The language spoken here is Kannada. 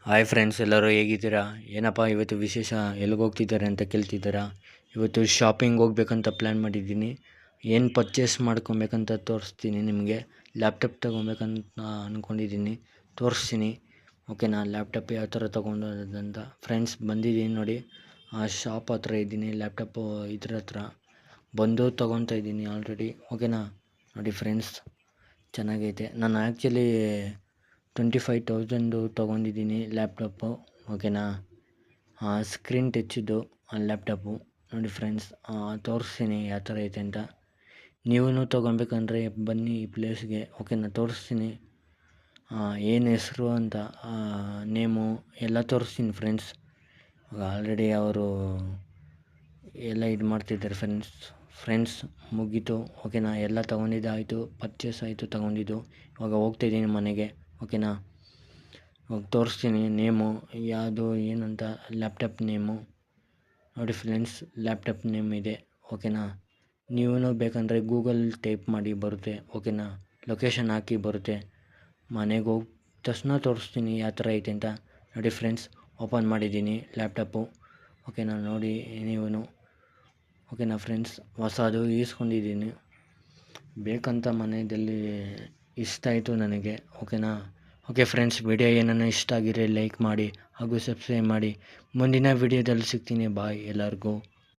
ಹಾಯ್ ಫ್ರೆಂಡ್ಸ್, ಎಲ್ಲರೂ ಹೇಗಿದ್ದೀರಾ? ಏನಪ್ಪ ಇವತ್ತು ವಿಶೇಷ, ಎಲ್ಲಿಗೆ ಹೋಗ್ತಿದ್ದಾರೆ ಅಂತ ಕೇಳ್ತಿದ್ದೀರಾ? ಇವತ್ತು ಶಾಪಿಂಗ್ ಹೋಗ್ಬೇಕಂತ ಪ್ಲ್ಯಾನ್ ಮಾಡಿದ್ದೀನಿ. ಏನು ಪರ್ಚೇಸ್ ಮಾಡ್ಕೊಬೇಕಂತ ತೋರಿಸ್ತೀನಿ ನಿಮಗೆ. ಲ್ಯಾಪ್ಟಾಪ್ ತೊಗೊಬೇಕಂತ ಅಂದ್ಕೊಂಡಿದ್ದೀನಿ, ತೋರಿಸ್ತೀನಿ. ಓಕೆನಾ? ಲ್ಯಾಪ್ಟಾಪ್ ಯಾವ ಥರ ತೊಗೊಂಡೋದಂತ ಫ್ರೆಂಡ್ಸ್ ಬಂದಿದ್ದೀನಿ ನೋಡಿ. ಆ ಶಾಪ್ ಹತ್ರ ಇದ್ದೀನಿ, ಲ್ಯಾಪ್ಟಾಪು ಇದ್ರ ಹತ್ರ ಬಂದು ತೊಗೊತಾ ಇದ್ದೀನಿ ಆಲ್ರೆಡಿ. ಓಕೆನಾ? ನೋಡಿ ಫ್ರೆಂಡ್ಸ್, ಚೆನ್ನಾಗೈತೆ. ನಾನು ಆ್ಯಕ್ಚುಲಿ 25,000 ತೊಗೊಂಡಿದ್ದೀನಿ ಲ್ಯಾಪ್ಟಾಪು. ಓಕೆನಾ? ಸ್ಕ್ರೀನ್ ಟಚ್ದು ಲ್ಯಾಪ್ಟಾಪು ನೋಡಿ ಫ್ರೆಂಡ್ಸ್. ತೋರಿಸ್ತೀನಿ ಯಾವ ಥರ ಐತೆ ಅಂತ. ನೀವೂ ತೊಗೊಬೇಕಂದ್ರೆ ಬನ್ನಿ ಈ ಪ್ಲೇಸ್ಗೆ. ಓಕೆನಾ? ತೋರಿಸ್ತೀನಿ ಏನು ಹೆಸರು ಅಂತ, ನೇಮು ಎಲ್ಲ ತೋರಿಸ್ತೀನಿ ಫ್ರೆಂಡ್ಸ್. ಆಲ್ರೆಡಿ ಅವರು ಎಲ್ಲ ಇದು ಮಾಡ್ತಿದ್ದಾರೆ ಫ್ರೆಂಡ್ಸ್ ಮುಗೀತು. ಓಕೆನಾ? ಎಲ್ಲ ತೊಗೊಂಡಿದ್ದಾಯಿತು, ಪರ್ಚೇಸ್ ಆಯಿತು, ತೊಗೊಂಡಿದ್ದು. ಇವಾಗ ಹೋಗ್ತಾಯಿದ್ದೀನಿ ಮನೆಗೆ. ಓಕೆನಾ? ಇವಾಗ ತೋರಿಸ್ತೀನಿ ನೇಮು ಯಾವುದು ಏನಂತ. ಲ್ಯಾಪ್ಟಾಪ್ ನೇಮು ನೋಡಿ ಫ್ರೆಂಡ್ಸ್, ಲ್ಯಾಪ್ಟಾಪ್ ನೇಮ್ ಇದೆ. ಓಕೆನಾ? ನೀವೂ ಬೇಕಂದರೆ ಗೂಗಲ್ ಟೈಪ್ ಮಾಡಿ ಬರುತ್ತೆ. ಓಕೆನಾ? ಲೊಕೇಶನ್ ಹಾಕಿ ಬರುತ್ತೆ. ಮನೆಗೆ ಹೋಗಿ ತಕ್ಷಣ ತೋರಿಸ್ತೀನಿ ಯಾವ ಥರ ಐತೆ ಅಂತ. ನೋಡಿ ಫ್ರೆಂಡ್ಸ್, ಓಪನ್ ಮಾಡಿದ್ದೀನಿ ಲ್ಯಾಪ್ಟಾಪು. ಓಕೆನಾ? ನೋಡಿ ನೀವೂ. ಓಕೆನಾ ಫ್ರೆಂಡ್ಸ್, ಹೊಸದು ಈಸ್ಕೊಂಡಿದ್ದೀನಿ. ಬೇಕಂತ ಮನೆಯಲ್ಲಿ ಇಷ್ಟ ಆಯಿತು ನನಗೆ. ಓಕೆನಾ? ಓಕೆ ಫ್ರೆಂಡ್ಸ್, ವಿಡಿಯೋ ಏನನ್ನ ಇಷ್ಟ ಆಗಿದ್ರೆ ಲೈಕ್ ಮಾಡಿ ಹಾಗೂ ಸಬ್ಸ್ಕ್ರೈಬ್ ಮಾಡಿ. ಮುಂದಿನ ವಿಡಿಯೋದಲ್ಲಿ ಸಿಗ್ತೀನಿ. ಬಾಯ್ ಎಲ್ಲರಿಗೂ.